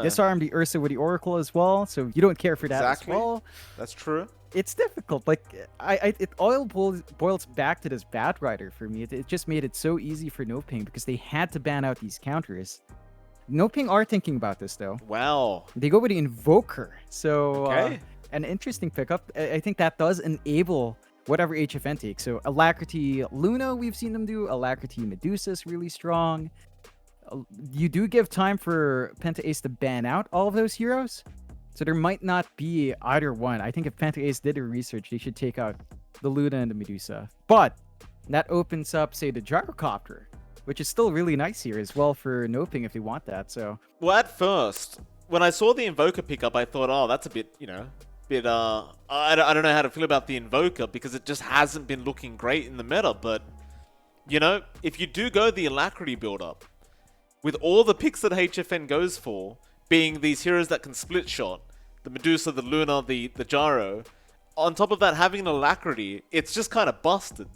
disarm the Ursa with the Oracle as well, so you don't care for that Exactly. as well. That's true. It's difficult. Like it all boils back to this Bat Rider for me. It just made it so easy for NoPing because they had to ban out these counters. NoPing are thinking about this though. Wow. They go with the Invoker, so Okay. an interesting pickup. I think that does enable whatever HFN takes. So Alacrity Luna, we've seen them do. Alacrity Medusa is really strong. You do give time for PentAce to ban out all of those heroes. So there might not be either one. I think if PentAce did their research, they should take out the Luna and the Medusa. But that opens up, say, the Gyrocopter, which is still really nice here as well for NoPing if they want that. So Well, at first, when I saw the Invoker pickup, I thought, oh, that's a bit, I don't know how to feel about the Invoker because it just hasn't been looking great in the meta. But, if you do go the Alacrity build-up, with all the picks that HFN goes for, being these heroes that can split shot, the Medusa, the Luna, the Gyro, on top of that having an Alacrity, it's just kind of busted.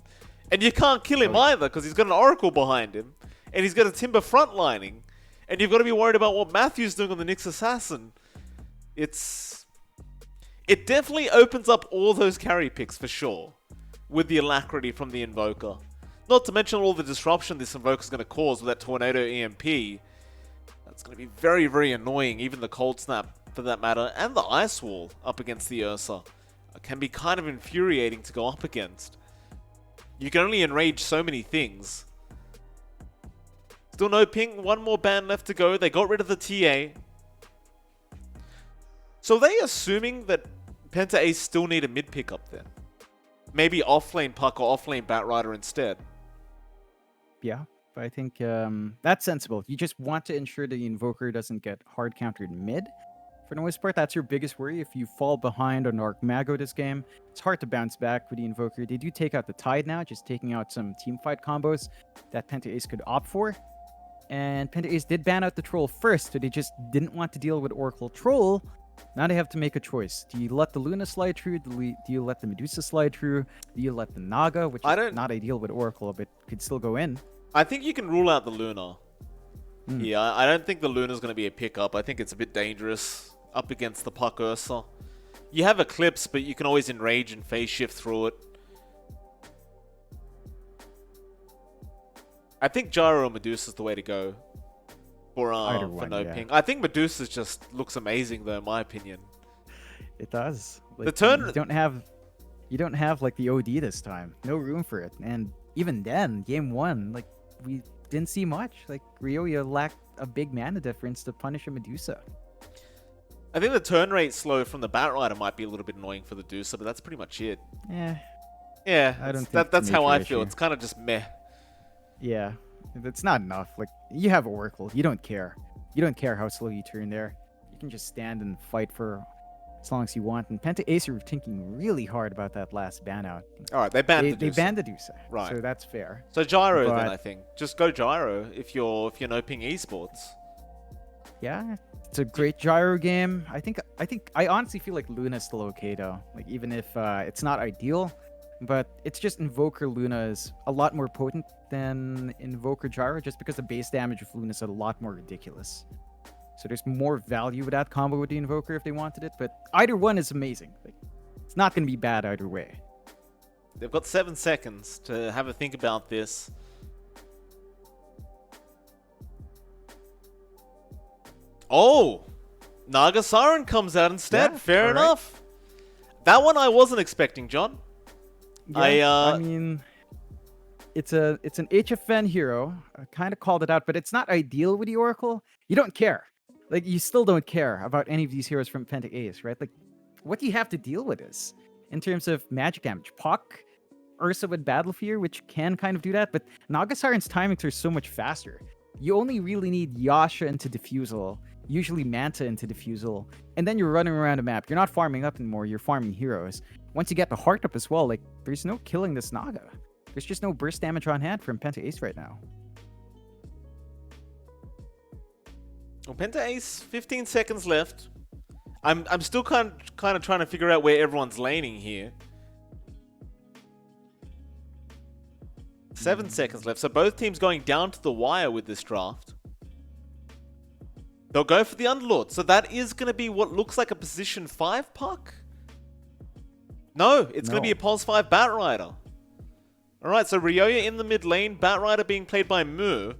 And you can't kill him either because he's got an Oracle behind him, and he's got a Timber frontlining, and you've got to be worried about what Matthew's doing on the Nyx Assassin. It definitely opens up all those carry picks for sure, with the Alacrity from the Invoker. Not to mention all the disruption this Invoker's going to cause with that Tornado EMP. That's going to be very, very annoying. Even the Cold Snap, for that matter, and the Ice Wall up against the Ursa can be kind of infuriating to go up against. You can only enrage so many things. Still no ping. One more ban left to go. They got rid of the TA. So are they assuming that PentAce still need a mid pickup then? Maybe offlane Puck or offlane Batrider instead. yeah, I think that's sensible. You just want to ensure the Invoker doesn't get hard countered mid. For the most part, that's your biggest worry. If you fall behind on Arc Mago this game, it's hard to bounce back with the Invoker. They do take out the Tide now, just taking out some teamfight combos that PentAce could opt for. And PentAce did ban out the Troll first, so they just didn't want to deal with Oracle Troll. Now they have to make a choice. Do you let the Luna slide through? Do you let the Medusa slide through? Do you let the Naga, which is not ideal with Oracle, but could still go in? I think you can rule out the Luna. Yeah, I don't think the Luna's going to be a pickup. I think it's a bit dangerous up against the Puck Ursa. You have Eclipse, but you can always enrage and phase shift through it. I think Gyro or Medusa is the way to go for NoPing. I think Medusa just looks amazing, though, in my opinion. It does. Like, the turn you don't have like the OD this time. No room for it. And even then, game one, like we didn't see much. Like Ryoya lacked a big mana difference to punish a Medusa. I think the turn rate slow from the Batrider might be a little bit annoying for the Medusa, but that's pretty much it. Yeah, I don't think that's how I feel. issue. It's kind of just meh. Yeah, it's not enough. Like you have Oracle, you don't care. You don't care how slow you turn there. You can just stand and fight for as long as you want. And PentAce are thinking really hard about that last ban out. All right, they banned the They banned the Medusa, right? So that's fair. So Gyro But then I think just go Gyro if you're NoPing esports. Yeah, it's a great gyro game. I honestly feel like Luna's still okay though. Like even if it's not ideal, but it's just Invoker Luna is a lot more potent than Invoker Gyro just because the base damage of Luna is a lot more ridiculous. So there's more value with that combo with the Invoker if they wanted it, but either one is amazing. Like it's not going to be bad either way. They've got 7 seconds to have a think about this. Oh! Naga Siren comes out instead. Yeah, Fair enough. That one I wasn't expecting, John. Yeah, I mean, it's an HFN hero. I kind of called it out, but it's not ideal with the Oracle. You don't care. Like, you still don't care about any of these heroes from PentAce, right? Like, what do you have to deal with this in terms of magic damage? Puck, Ursa with Battle Fear, which can kind of do that, but Naga Siren's timings are so much faster. You only really need Yasha into Diffusal, usually Manta into Diffusal, and then you're running around the map. You're not farming up anymore, you're farming heroes. Once you get the heart up as well, like, there's no killing this Naga. There's just no burst damage on hand from PentAce right now. Well, PentAce, 15 seconds left. I'm still kind of trying to figure out where everyone's laning here. 7 seconds left, so both teams going down to the wire with this draft. They'll go for the Underlord. So that is going to be what looks like a position 5 puck? No, it's going to be a pos 5 Batrider. Alright, so Ryoya in the mid lane, Batrider being played by Mu.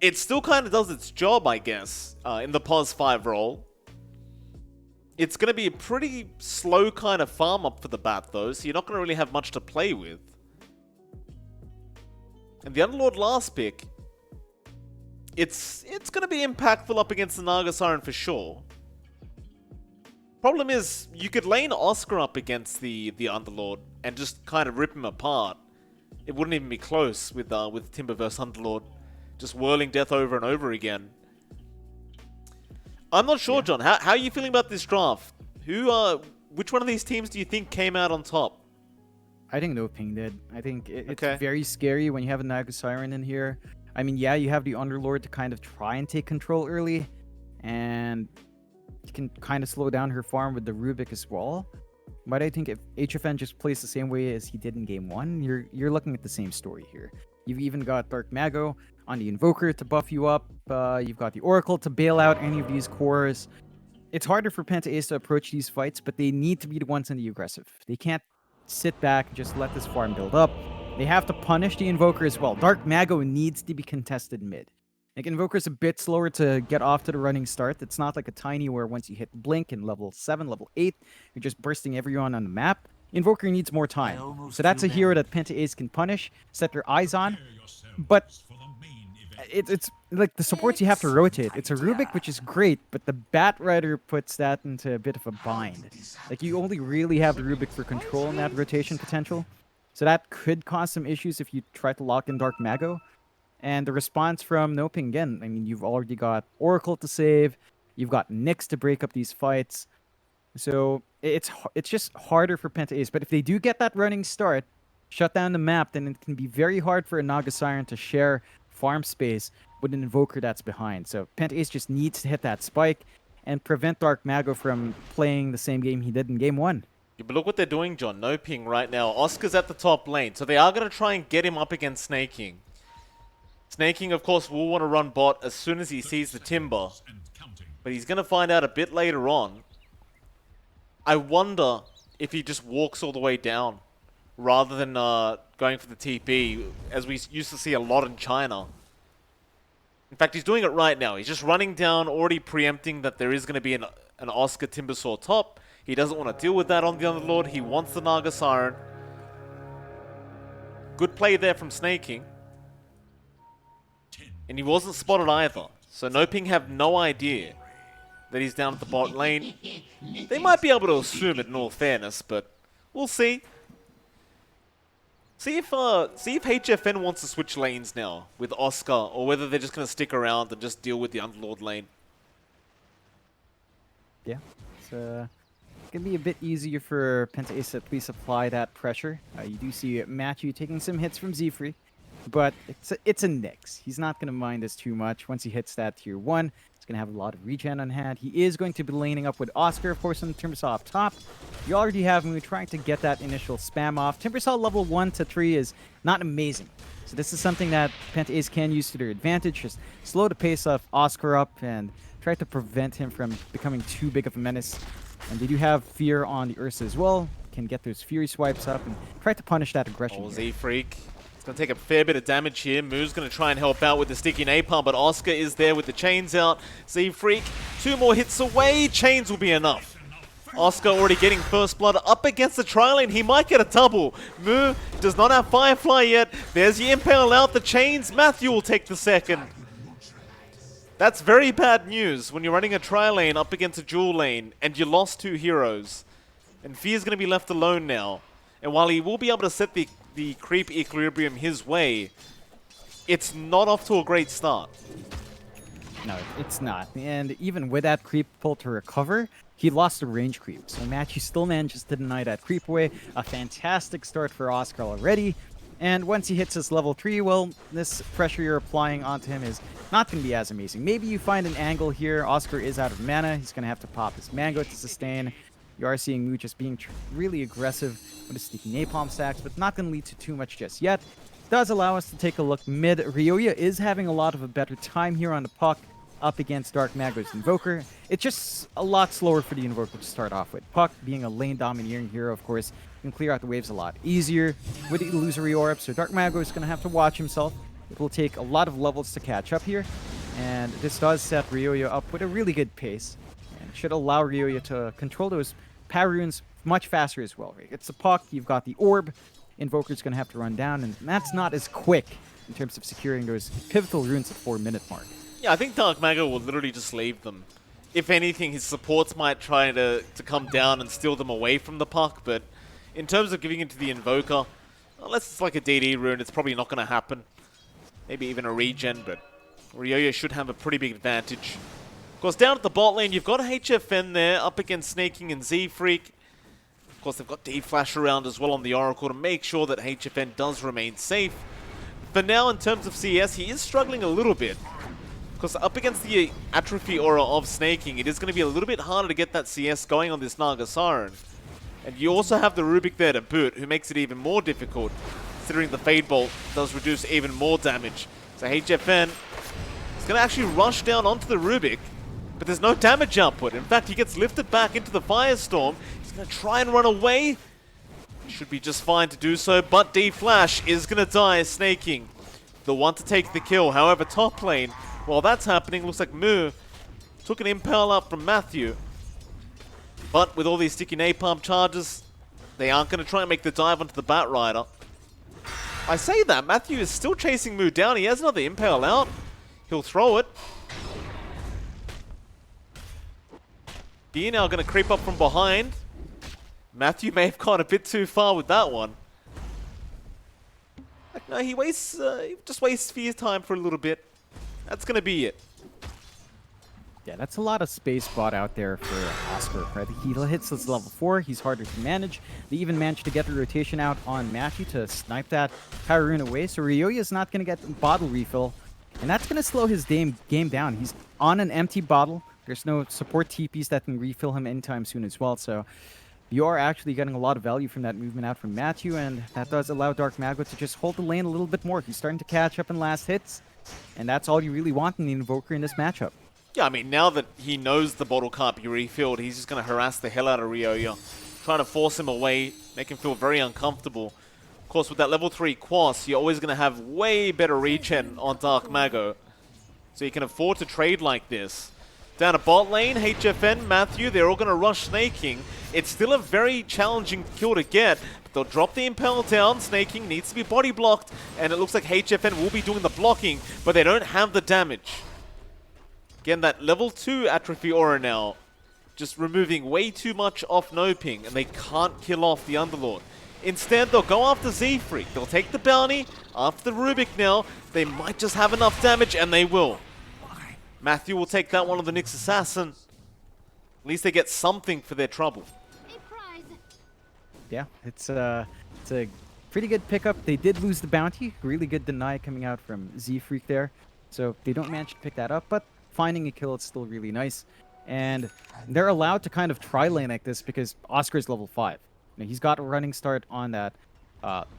It still kind of does its job, I guess, in the pos 5 role. It's going to be a pretty slow kind of farm up for the Bat, though, so you're not going to really have much to play with. And the Underlord last pick, it's going to be impactful up against the Naga Siren for sure. Problem is, you could lane Oscar up against the Underlord and just kind of rip him apart. It wouldn't even be close with Timber vs Underlord, just whirling death over and over again. I'm not sure, John. How are you feeling about this draft? Which one of these teams do you think came out on top? I think NoPing did. I think it's very scary when you have a Naga Siren in here. I mean, yeah, you have the Underlord to kind of try and take control early, and you can kind of slow down her farm with the Rubik as well. But I think if HFN just plays the same way as he did in Game 1, you're looking at the same story here. You've even got Dark Mago on the Invoker to buff you up. You've got the Oracle to bail out any of these cores. It's harder for PentAce to approach these fights, but they need to be the ones in the aggressive. They can't sit back and just let this farm build up. They have to punish the Invoker as well. Dark Mago needs to be contested mid. Like, Invoker's a bit slower to get off to the running start. It's not like a Tiny where once you hit Blink in level 7, level 8, you're just bursting everyone on the map. Invoker needs more time. So that's a hero that PentAce can punish, set their eyes on. But it's like the supports you have to rotate. It's a Rubik, which is great, but the Batrider puts that into a bit of a bind. Like, you only really have the Rubik for control in that rotation potential. So that could cause some issues if you try to lock in Dark Mago. And the response from NoPing, again, I mean, you've already got Oracle to save. You've got Nyx to break up these fights. So it's just harder for PentAce. But if they do get that running start, shut down the map, then it can be very hard for a Naga Siren to share farm space with an Invoker that's behind. So PentAce just needs to hit that spike and prevent Dark Mago from playing the same game he did in Game 1. Yeah, but look what they're doing, John. NoPing right now. Oscar's at the top lane. So they are going to try and get him up against Snaking. Snaking, of course, will want to run bot as soon as he sees the Timber. But he's going to find out a bit later on. I wonder if he just walks all the way down rather than going for the TP, as we used to see a lot in China. In fact, he's doing it right now. He's just running down, already preempting that there is going to be an Oscar Timbersaw top. He doesn't want to deal with that on the Underlord. He wants the Naga Siren. Good play there from Snaking. And he wasn't spotted either. So NoPing have no idea that he's down at the bot lane. They might be able to assume it in all fairness, but we'll see. See if HFN wants to switch lanes now with Oscar, or whether they're just going to stick around and just deal with the Underlord lane. Yeah, it's going to be a bit easier for PentAce to at least apply that pressure. You do see Matthew taking some hits from Zfree. But it's a Nyx. He's not going to mind this too much. Once he hits that tier 1, he's going to have a lot of regen on hand. He is going to be laning up with Oscar, of course, on Timbersaw up top. You already have him trying to get that initial spam off. Timbersaw level 1 to 3 is not amazing. So this is something that PentAce can use to their advantage. Just slow the pace of Oscar up and try to prevent him from becoming too big of a menace. And they do have Fear on the Ursa as well. Can get those Fury swipes up and try to punish that aggression. Oh, Z-Freak. Going to take a fair bit of damage here. Moo's going to try and help out with the sticky napalm, but Oscar is there with the chains out. Z-Freak, 2 more hits away. Chains will be enough. Oscar already getting first blood up against the tri-lane. He might get a double. Moo does not have Firefly yet. There's the Impale out, the chains. Matthew will take the second. That's very bad news when you're running a tri-lane up against a dual lane and you lost 2 heroes. And Fear's going to be left alone now. And while he will be able to set the creep equilibrium his way, it's not off to a great start. No, it's not. And even with that creep pull to recover, he lost the range creep. So Matthew still manages to deny that creep away. A fantastic start for Oscar already. And once he hits his level 3, well, this pressure you're applying onto him is not going to be as amazing. Maybe you find an angle here. Oscar is out of mana. He's going to have to pop his Mango to sustain. You are seeing Mu just being really aggressive with his sticky napalm stacks, but not going to lead to too much just yet. Does allow us to take a look mid. Ryoya is having a lot of a better time here on the puck. up against Dark Mago's Invoker. It's just a lot slower for the Invoker to start off with. Puck, being a lane domineering hero, of course, can clear out the waves a lot easier with the illusory orb, so Dark Mago is going to have to watch himself. It will take a lot of levels to catch up here, and this does set Ryoya up with a really good pace, and should allow Ryoya to control those power runes much faster as well. Right? It's a Puck, you've got the orb, Invoker's going to have to run down, and that's not as quick in terms of securing those pivotal runes at 4-minute mark. Yeah, I think Dark Mago will literally just leave them. If anything, his supports might try to come down and steal them away from the Puck, but in terms of giving it to the Invoker, unless it's like a DD rune, it's probably not going to happen. Maybe even a regen, but Ryoya should have a pretty big advantage. Of course, down at the bot lane, you've got HFN there up against Snaking and Z-Freak. Of course, they've got D-Flash around as well on the Oracle to make sure that HFN does remain safe. For now, in terms of CS, he is struggling a little bit. Because up against the Atrophy Aura of Snaking, it is going to be a little bit harder to get that CS going on this Naga Siren. And you also have the Rubik there to boot, who makes it even more difficult, considering the Fade Bolt does reduce even more damage. So HFN is going to actually rush down onto the Rubik, but there's no damage output. In fact, he gets lifted back into the Firestorm. He's going to try and run away. Should be just fine to do so, but D-Flash is going to die as Snaking, the one to take the kill. However, top lane, while that's happening, looks like Mu took an Impale up from Matthew. But with all these sticky napalm charges, they aren't going to try and make the dive onto the Bat Rider. I say that, Matthew is still chasing Mu down. He has another Impale out. He'll throw it. He now going to creep up from behind. Matthew may have gone a bit too far with that one. No, he just wastes Fear's time for a little bit. That's going to be it. Yeah, that's a lot of space bought out there for Oscar. Right? He hits his level 4, he's harder to manage. They even managed to get the rotation out on Matthew to snipe that power rune away, so Ryoya is not going to get the bottle refill, and that's going to slow his game down. He's on an empty bottle. There's no support TPs that can refill him anytime soon as well, so you are actually getting a lot of value from that movement out from Matthew, and that does allow Dark Mago to just hold the lane a little bit more. He's starting to catch up in last hits, and that's all you really want in the Invoker in this matchup. Yeah, I mean, now that he knows the bottle can't be refilled, he's just going to harass the hell out of Ryoya, trying to force him away, make him feel very uncomfortable. Of course, with that level 3 Quas, you're always going to have way better regen on Dark Mago, so you can afford to trade like this. Down a bot lane, HFN, Matthew, they're all going to rush Snaking. It's still a very challenging kill to get, but they'll drop the Impel down. Snaking needs to be body blocked, and it looks like HFN will be doing the blocking, but they don't have the damage. Again, that level 2 Atrophy Aura now, just removing way too much off NoPing, and they can't kill off the Underlord. Instead, they'll go after Z-Freak. They'll take the bounty after the Rubik now. They might just have enough damage, and they will. Matthew will take that one of the Nyx Assassin. At least they get something for their trouble. Yeah, it's a pretty good pickup. They did lose the bounty. Really good deny coming out from Z-Freak there. So they don't manage to pick that up, but finding a kill is still really nice. And they're allowed to kind of try lane like this because Oscar's level 5. You know, he's got a running start on that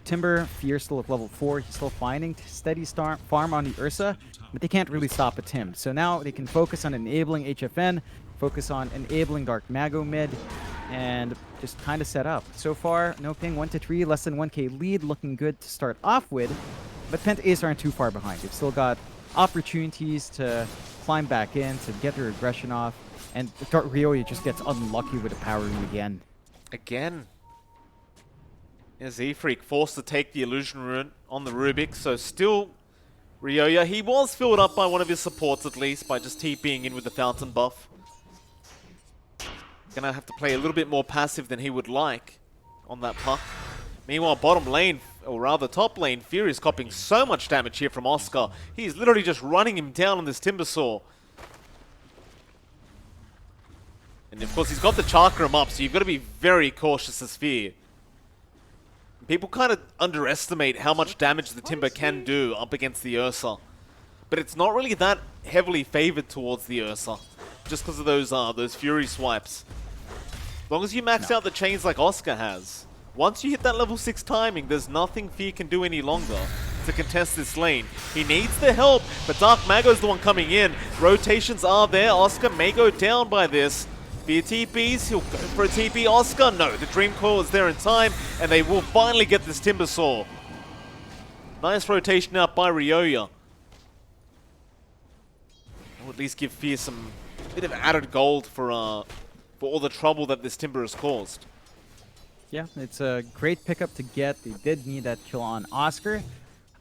Timber. Fear still at level 4. He's still finding steady farm on the Ursa, but they can't really stop a Tim. So now they can focus on enabling HFN, focus on enabling Dark Mago mid, and just kind of set up. So far, NoPing 1-3, less than 1k lead, looking good to start off with, but PentAce aren't too far behind. They've still got opportunities to climb back in, to get their aggression off, and Ryoya just gets unlucky with the power rune again. Again. Yeah, Z-Freak forced to take the Illusion Rune on the Rubik, so still Ryoya. He was filled up by one of his supports at least, by just TPing in with the Fountain buff. Gonna have to play a little bit more passive than he would like on that Puck. Meanwhile, bottom lane, or rather top lane, Fear is copying so much damage here from Oscar. He's literally just running him down on this Timbersaw. And of course, he's got the Chakram up, so you've got to be very cautious as Fear. People kind of underestimate how much damage the Timber can do up against the Ursa. But it's not really that heavily favored towards the Ursa, just because of those Fury swipes. As long as you max out the chains like Oscar has, once you hit that level 6 timing, there's nothing Fear can do any longer. to contest this lane. He needs the help, but Dark Mago's the one coming in. Rotations are there. Oscar may go down by this. Via TPs, he'll go for a TP. Oscar, no, the Dream Coil is there in time, and they will finally get this Timber Saw. Nice rotation out by Ryoya. Will at least give Fear some bit of added gold for all the trouble that this Timber has caused. Yeah, it's a great pickup to get. They did need that kill on Oscar.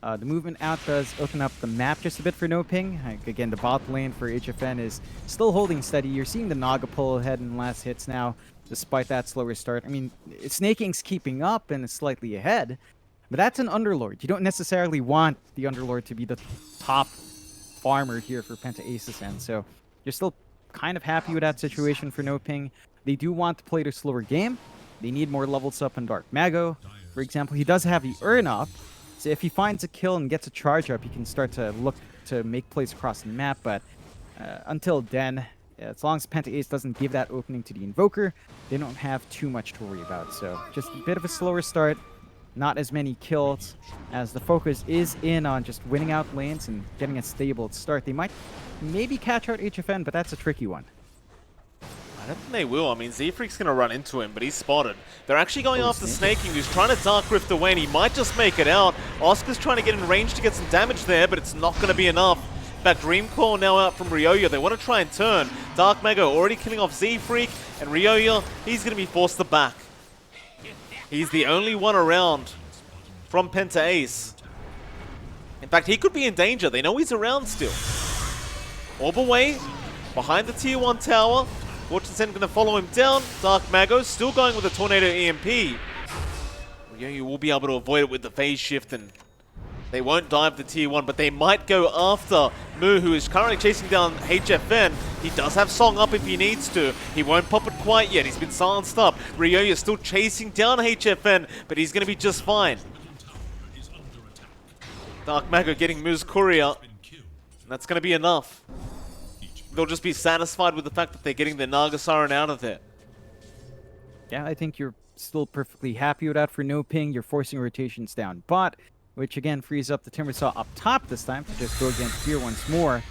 The movement out does open up the map just a bit for NoPing. Again, the bot lane for HFN is still holding steady. You're seeing the Naga pull ahead in the last hits now, despite that slower start. I mean, Snaking's keeping up and is slightly ahead, but that's an Underlord. You don't necessarily want the Underlord to be the top farmer here for PentAce's end, so you're still kind of happy with that situation for NoPing. They do want to play their slower game. They need more levels up in Dark Mago. For example, he does have the Urn up, so if he finds a kill and gets a charge up, he can start to look to make plays across the map, but until then, as long as PentAce doesn't give that opening to the Invoker, they don't have too much to worry about. So just a bit of a slower start, not as many kills, as the focus is in on just winning out lanes and getting a stable start. They might maybe catch out HFN, but that's a tricky one. I don't think they will. I mean, Z-Freak's going to run into him, but he's spotted. They're actually going after Snaking, who's trying to Dark Rift away, and he might just make it out. Oscar's trying to get in range to get some damage there, but it's not going to be enough. In fact, Dream Coil now out from Ryoya. They want to try and turn. Dark Mago already killing off Z-Freak, and Ryoya, he's going to be forced to back. He's the only one around from PentAce. In fact, he could be in danger. They know he's around still. Orb away, behind the tier 1 tower. Fortune's End going to follow him down. Dark Mago still going with a Tornado EMP. You will be able to avoid it with the phase shift, and they won't dive the tier 1, but they might go after Mu, who is currently chasing down HFN. He does have Song up if he needs to. He won't pop it quite yet. He's been silenced up. Ryoya is still chasing down HFN, but he's going to be just fine. Dark Mago getting Mu's courier, and that's going to be enough. They'll just be satisfied with the fact that they're getting their Naga Siren out of there. Yeah, I think you're still perfectly happy with that for NoPing. You're forcing rotations down bot, which again frees up the Timber Saw up top this time to just go against Fear once more.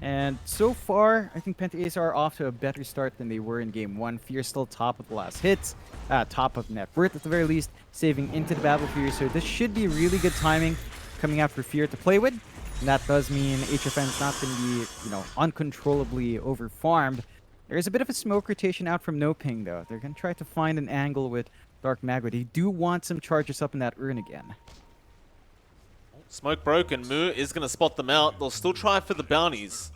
And so far, I think PentAce are off to a better start than they were in Game 1. Fear still top of the last hits, top of net worth at the very least, saving into the battle Fear. So this should be really good timing coming out for Fear to play with. And that does mean HFN's not going to be, uncontrollably over-farmed. There's a bit of a smoke rotation out from NoPing, though. They're going to try to find an angle with Dark Mago. They do want some charges up in that urn again. Smoke broken. Mu is going to spot them out. They'll still try for the bounties.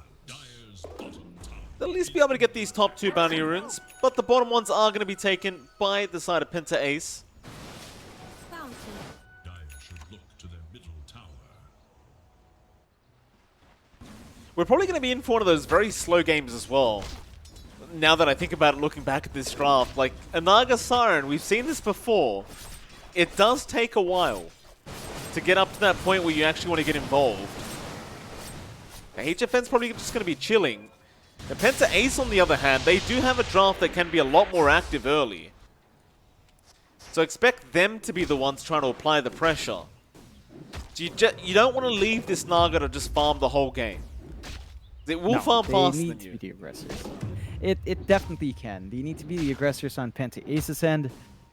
They'll at least be able to get these top 2 bounty runes, but the bottom ones are going to be taken by the side of PentAce. We're probably going to be in for one of those very slow games as well. Now that I think about it, looking back at this draft, like a Naga Siren, we've seen this before. It does take a while to get up to that point where you actually want to get involved. Now, HFN's probably just going to be chilling. The PentAce, on the other hand, they do have a draft that can be a lot more active early. So expect them to be the ones trying to apply the pressure. So you don't want to leave this Naga to just farm the whole game. It will farm faster than you. They need to be the aggressors. It definitely can. They need to be the aggressors on PentAce's end.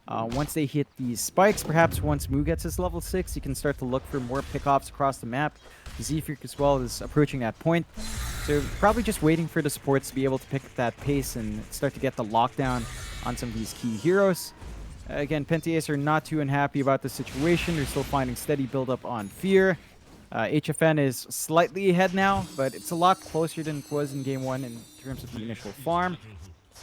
Once they hit these spikes, perhaps once Mu gets his level 6, you can start to look for more pickoffs across the map. Z-Freak as well is approaching that point. So probably just waiting for the supports to be able to pick up that pace and start to get the lockdown on some of these key heroes. Again, PentAce are not too unhappy about the situation. They're still finding steady build-up on Fear. HFN is slightly ahead now, but it's a lot closer than it was in Game 1 in terms of the initial farm.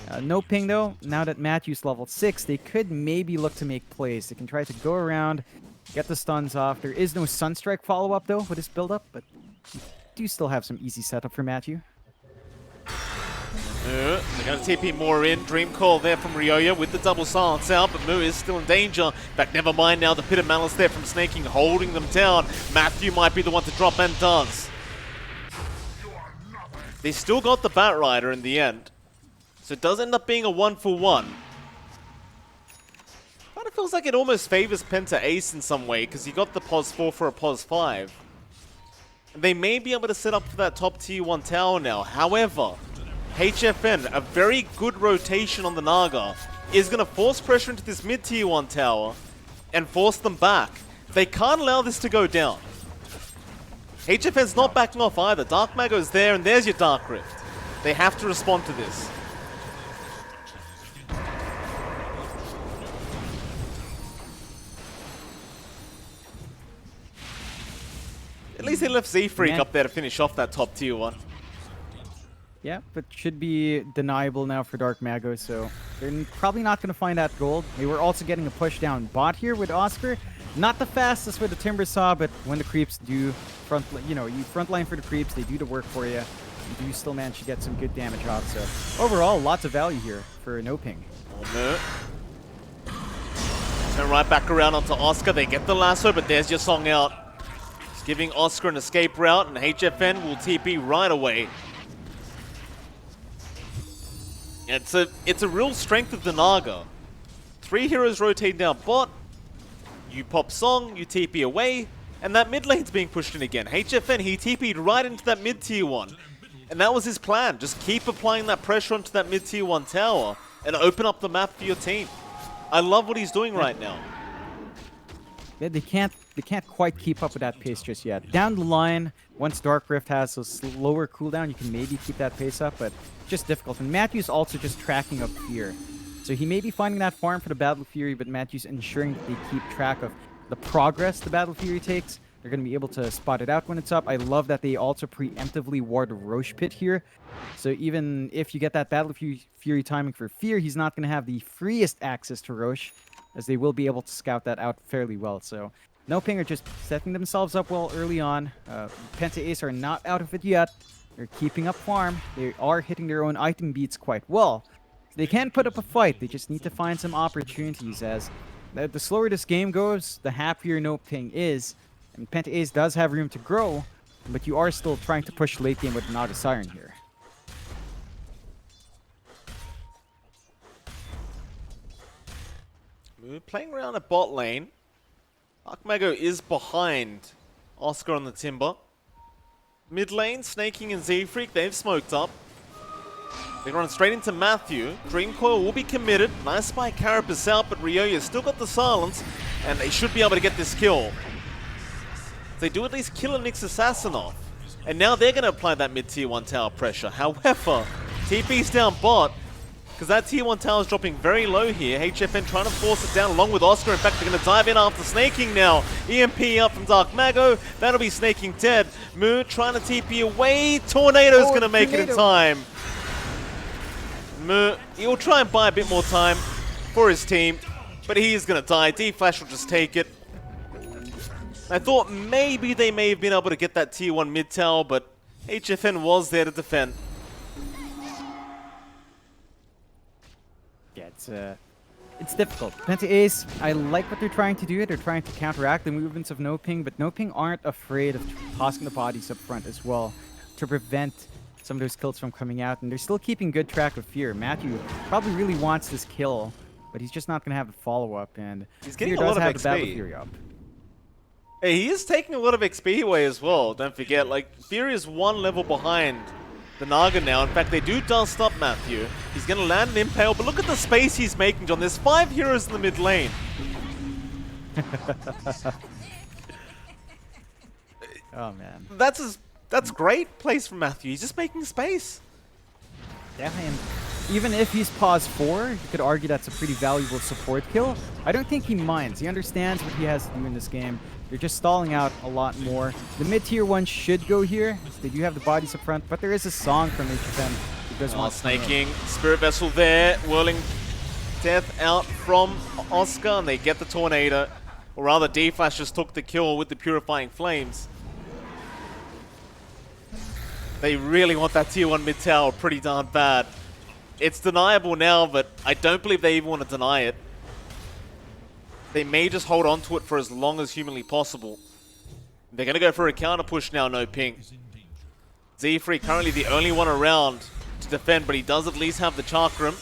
NoPing, though, now that Matthew's level 6, they could maybe look to make plays. They can try to go around, get the stuns off. There is no Sunstrike follow-up, though, with this build-up, but you do still have some easy setup for Matthew. They're going to TP more in. Dream Call there from Ryoya with the double silence out, but Mu is still in danger. In fact, never mind now. The Pit of Malice there from Snaking holding them down. Matthew might be the one to drop, and does. They still got the Bat Rider in the end. So it does end up being a 1-for-1. Trying to feels like it almost favors PentAce in some way, because you got the pos 4 for a pos 5. And they may be able to set up for that top tier 1 tower now. However, HFN, a very good rotation on the Naga, is going to force pressure into this mid tier 1 tower and force them back. They can't allow this to go down. HFN's not backing off either. Dark Mago's there, and there's your Dark Rift. They have to respond to this. At least they left Z-Freak up there to finish off that top tier 1. Yeah, but should be deniable now for Dark Mago, so they're probably not going to find that gold. They were also getting a push down bot here with Oscar. Not the fastest with the Timber Saw, but when the creeps do you frontline for the creeps, they do the work for you. You do still manage to get some good damage off, so overall, lots of value here for NoPing. Oh, no. And right back around onto Oscar. They get the lasso, but there's your song out. Just giving Oscar an escape route, and HFN will TP right away. It's a real strength of the Naga. 3 heroes rotate down bot. You pop song, you TP away, and that mid lane's being pushed in again. HFN, he TP'd right into that mid tier 1. And that was his plan. Just keep applying that pressure onto that mid tier 1 tower and open up the map for your team. I love what he's doing right now. Yeah, they can't quite keep up with that pace just yet. Down the line, once Dark Rift has a slower cooldown, you can maybe keep that pace up, but just difficult. And Matthew's also just tracking up Fear. So he may be finding that farm for the Battle Fury, but Matthew's ensuring that they keep track of the progress the Battle Fury takes. They're going to be able to spot it out when it's up. I love that they also preemptively ward Roche Pit here. So even if you get that Battle Fury timing for Fear, he's not going to have the freest access to Roche, as they will be able to scout that out fairly well. So NoPing are just setting themselves up well early on. PentAce are not out of it yet. They're keeping up farm. They are hitting their own item beats quite well. They can put up a fight. They just need to find some opportunities, as the slower this game goes, the happier NoPing is. And PentAce does have room to grow, but you are still trying to push late game with Naga Siren here. We're playing around at bot lane. Dark Mago is behind Oscar on the Timber. Mid lane, Snaking and Z-Freak, they've smoked up. They run straight into Matthew. Dream Coil will be committed. Nice by Carapace out, but Ryoya's still got the silence, and they should be able to get this kill. They do at least kill a Nyx Assassin off. And now they're going to apply that mid-tier 1 tower pressure. However, TP's down bot, because that tier 1 tower is dropping very low here. HFN trying to force it down along with Oscar. In fact, they're going to dive in after Snaking now. EMP up from Dark Mago. That'll be Snaking dead. Moo trying to TP away. Tornado's going to make it in time. Moo, he'll try and buy a bit more time for his team, but he is going to die. D-Flash will just take it. I thought maybe they may have been able to get that tier 1 mid tower, but HFN was there to defend. Yeah, it's difficult. PentAce, I like what they're trying to do. They're trying to counteract the movements of NoPing, but NoPing aren't afraid of tossing the bodies up front as well to prevent some of those kills from coming out, and they're still keeping good track of Fear. Matthew probably really wants this kill, but he's just not going to have the follow-up, and he's getting Fear a lot does have of the Battle XP. Fury up. Hey, he is taking a lot of XP away as well, don't forget. Like, Fury is 1 level behind the Naga now. In fact, they do dust up Matthew. He's going to land an Impale, but look at the space he's making, John. There's 5 heroes in the mid lane. Oh, man. That's great place from Matthew. He's just making space. Yeah, and even if he's pause 4, you could argue that's a pretty valuable support kill. I don't think he minds. He understands what he has to do in this game. They're just stalling out a lot more. The mid-tier 1 should go here. They do have the bodies up front, but there is a song from HFN. Snaking, Spirit Vessel there, whirling death out from Oscar, and they get the Tornado. Or rather, D-Flash just took the kill with the Purifying Flames. They really want that tier 1 mid tower pretty darn bad. It's deniable now, but I don't believe they even want to deny it. They may just hold on to it for as long as humanly possible. They're going to go for a counter push now, NoPing. Z-Free currently the only one around to defend, but he does at least have the Chakram.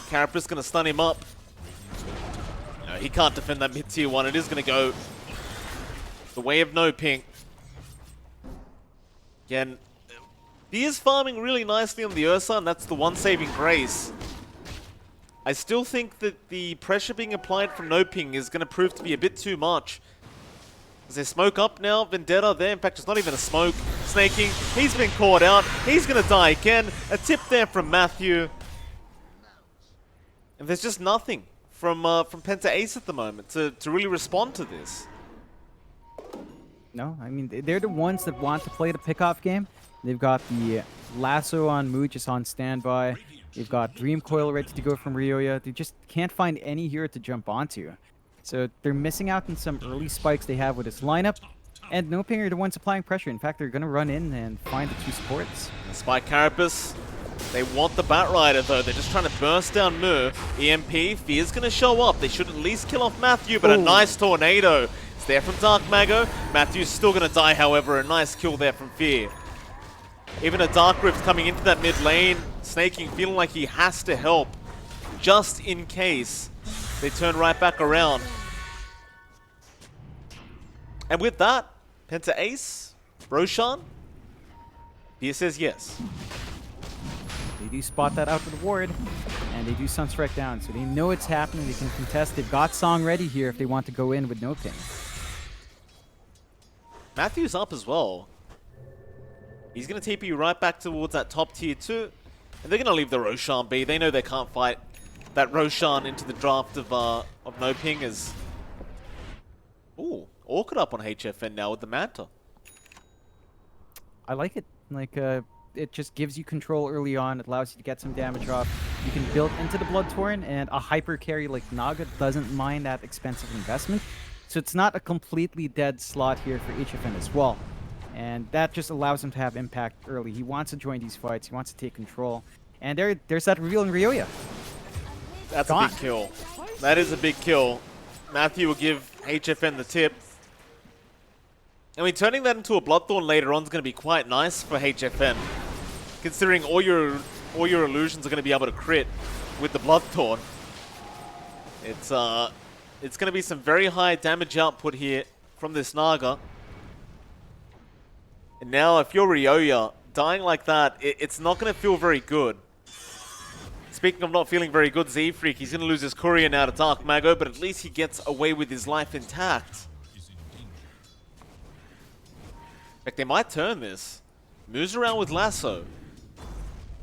Carapace going to stun him up. he can't defend that mid-tier 1. It is going to go the way of NoPing. Again, he is farming really nicely on the Ursa, and that's the one saving grace. I still think that the pressure being applied from NoPing is going to prove to be a bit too much. As they smoke up now, Vendetta there. In fact, it's not even a smoke. Snaking, he's been caught out. He's going to die again. A tip there from Matthew. And there's just nothing from PentAce at the moment to really respond to this. No, I mean, they're the ones that want to play the pickoff game. They've got the Lasso on Mu just on standby. They've got Dream Coil ready to go from Ryoya. They just can't find any hero to jump onto. So they're missing out on some early spikes they have with this lineup. And NoPing are the ones applying pressure. In fact, they're going to run in and find the 2 supports. Spike Carapace. They want the Batrider though. They're just trying to burst down Mu. EMP, Fear's going to show up. They should at least kill off Matthew, but a nice tornado. It's there from Dark Mago. Matthew's still going to die, however. A nice kill there from Fear. Even a Dark Rift coming into that mid lane. Snaking, feeling like he has to help. Just in case they turn right back around. And with that, PentAce, Roshan, Fear says yes. They do spot that out with the ward, and they do Sunstrike down, so they know it's happening. They can contest. They've got Song ready here if they want to go in with NoPing. Matthew's up as well. He's going to TP you right back towards that top tier 2, and they're going to leave the Roshan be. They know they can't fight that Roshan into the draft of NoPing as... Ooh, Orchid up on HFN now with the Manta. I like it. Like, it just gives you control early on. It allows you to get some damage off. You can build into the Bloodthorn, and a hyper carry like Naga doesn't mind that expensive investment. So it's not a completely dead slot here for HFN as well. And that just allows him to have impact early. He wants to join these fights. He wants to take control. And there's that reveal in Ryoya. That's a big kill. That is a big kill. Matthew will give HFN the tip. I mean, turning that into a Bloodthorn later on is going to be quite nice for HFN, considering all your illusions are going to be able to crit with the Bloodthorn. It's going to be some very high damage output here from this Naga. And now, if you're Ryoya, dying like that, it's not going to feel very good. Speaking of not feeling very good, Z-Freak, he's going to lose his courier now to Dark Mago, but at least he gets away with his life intact. In fact, they might turn this. Moves around with Lasso.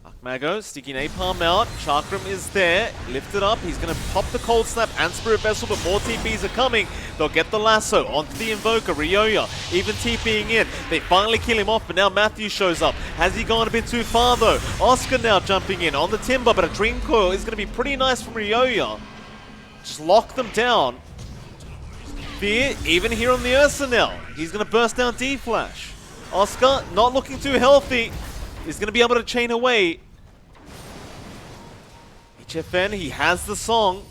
Dark Mago, sticky napalm out. Chakram is there. Lifted up. He's going to pop the Cold Snap and Spirit Vessel, but more TPs are coming. They'll get the Lasso onto the Invoker. Ryoya even TPing in. They finally kill him off, but now Matthew shows up. Has he gone a bit too far, though? Oscar now jumping in on the Timber, but a Dream Coil is going to be pretty nice from Ryoya. Just lock them down. Fear, even here on the Ursa now. He's going to burst down D-Flash. Oscar, not looking too healthy. He's going to be able to chain away. HFN, he has the Song.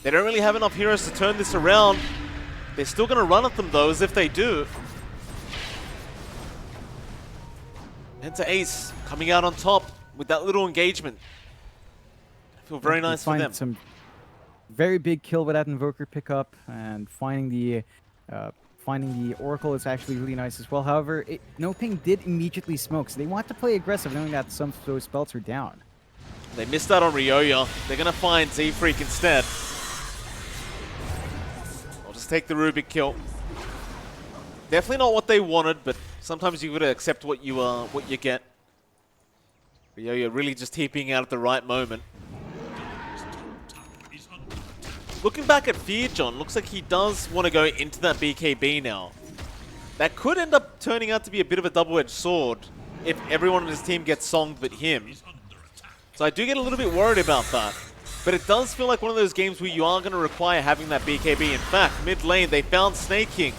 They don't really have enough heroes to turn this around. They're still going to run at them, though, as if they do. PentAce coming out on top with that little engagement. I feel very nice for them. Some very big kill with that Invoker pickup, and finding the Oracle is actually really nice as well. However, NoPing did immediately smoke, so they want to play aggressive, knowing that some of those spells are down. They missed out on Ryoya. They're going to find Z-Freak instead. I'll just take the Rubik kill. Definitely not what they wanted, but sometimes you've got to accept what you get. Ryoya really just TPing out at the right moment. Looking back at Fear, John, looks like he does want to go into that BKB now. That could end up turning out to be a bit of a double-edged sword if everyone on his team gets songed but him. So I do get a little bit worried about that. But it does feel like one of those games where you are going to require having that BKB. In fact, mid lane, they found Snaking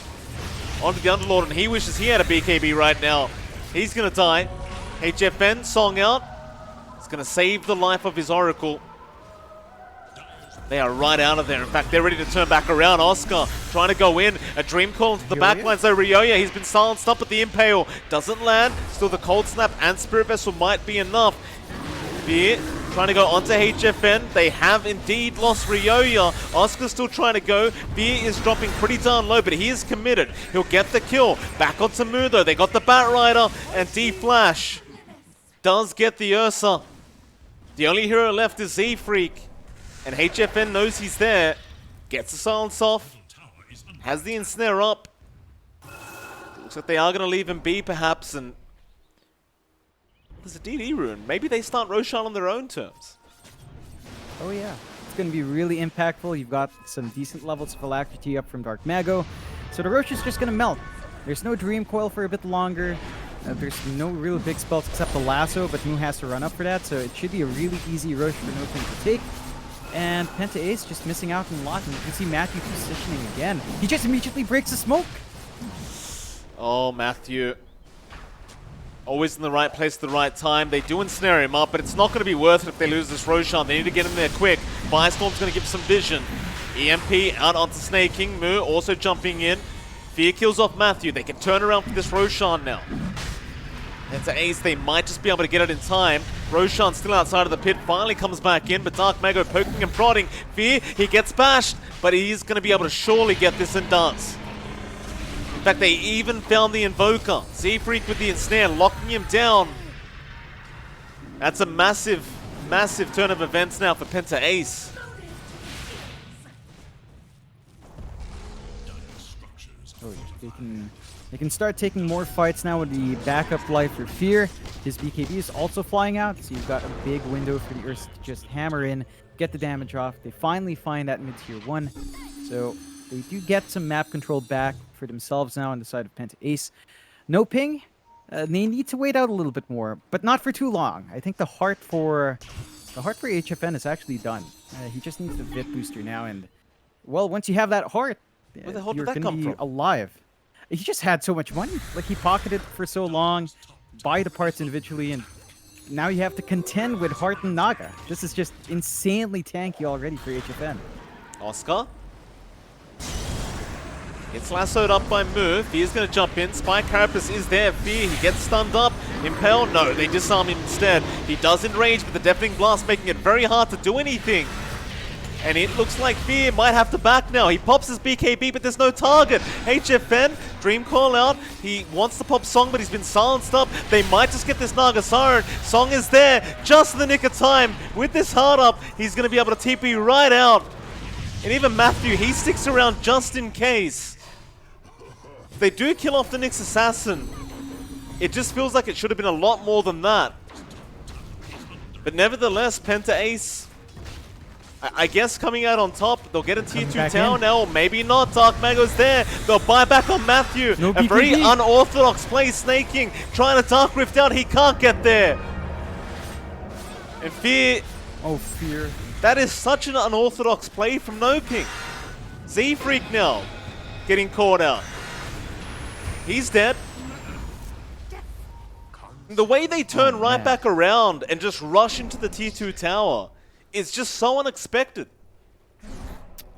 onto the Underlord, and he wishes he had a BKB right now. He's going to die. HFN, Song out. It's going to save the life of his Oracle. They are right out of there. In fact, they're ready to turn back around. Oscar trying to go in. A Dream Call into the backline. So Ryoya, he's been silenced up at the Impale. Doesn't land. Still the Cold Snap and Spirit Vessel might be enough. Fear trying to go onto HFN. They have indeed lost Ryoya. Oscar's still trying to go. Fear is dropping pretty darn low, but he is committed. He'll get the kill. Back onto Mu though. They got the Batrider, and D-Flash does get the Ursa. The only hero left is Z-Freak, and HFN knows he's there. Gets the silence off. Has the ensnare up. Looks like they are going to leave him be perhaps, and there's a DD rune. Maybe they start Roshan on their own terms. Oh yeah, it's going to be really impactful. You've got some decent levels of alacrity up from Dark Mago. So the Rosh is just going to melt. There's no Dream Coil for a bit longer. There's no real big spells except the Lasso, but Mu has to run up for that. So it should be a really easy Rosh for NoPing to take. And PentAce just missing out on a lot. And you can see Matthew positioning again. He just immediately breaks the smoke. Oh, Matthew. Always in the right place at the right time. They do ensnare him up, but it's not going to be worth it if they lose this Roshan. They need to get him there quick. Firestorm's going to give some vision. EMP out onto Snaking. Mu also jumping in. Fear kills off Matthew. They can turn around for this Roshan now. And to Ace, they might just be able to get it in time. Roshan still outside of the pit, finally comes back in, but Dark Mago poking and prodding. Fear, he gets bashed, but he's going to be able to surely get this and does. In fact, they even found the Invoker. Z-Freak with the ensnare, locking him down. That's a massive, massive turn of events now for PentAce. Oh, they can start taking more fights now with the backup life for Fear. His BKB is also flying out, so you've got a big window for the Ursa to just hammer in, get the damage off. They finally find that mid-tier 1, so they do get some map control back for themselves now on the side of PentAce. NoPing, they need to wait out a little bit more, but not for too long. I think the heart for HFN is actually done. He just needs the Vit booster now, and well, once you have that heart, where the hell you're did that gonna come be from? alive. He just had so much money. Like, he pocketed for so long, buy the parts individually, and now you have to contend with Heart and Naga. This is just insanely tanky already for HFN. Oscar gets lassoed up by Mu. Fear's going to jump in. Spike Carapace is there. Fear, he gets stunned up. Impel, no, they disarm him instead. He does enrage, but the Deafening Blast making it very hard to do anything. And it looks like Fear might have to back now. He pops his BKB, but there's no target. HFN, Dream Call out. He wants to pop Song, but he's been silenced up. They might just get this Naga Siren. Song is there, just in the nick of time. With this hard up, he's going to be able to TP right out. And even Matthew, he sticks around just in case. If they do kill off the Nyx Assassin, it just feels like it should have been a lot more than that. But nevertheless, PentAce, I guess coming out on top. They'll get a tier 2 tower now, or maybe not. Dark Mago's there. They'll buy back on Matthew. No a very unorthodox play. Snaking, trying to Dark Rift out. He can't get there. And Fear. Oh, Fear. That is such an unorthodox play from NoPing. Z-Freak now getting caught out. He's dead. The way they turn right back around and just rush into the tier 2 tower, it's just so unexpected.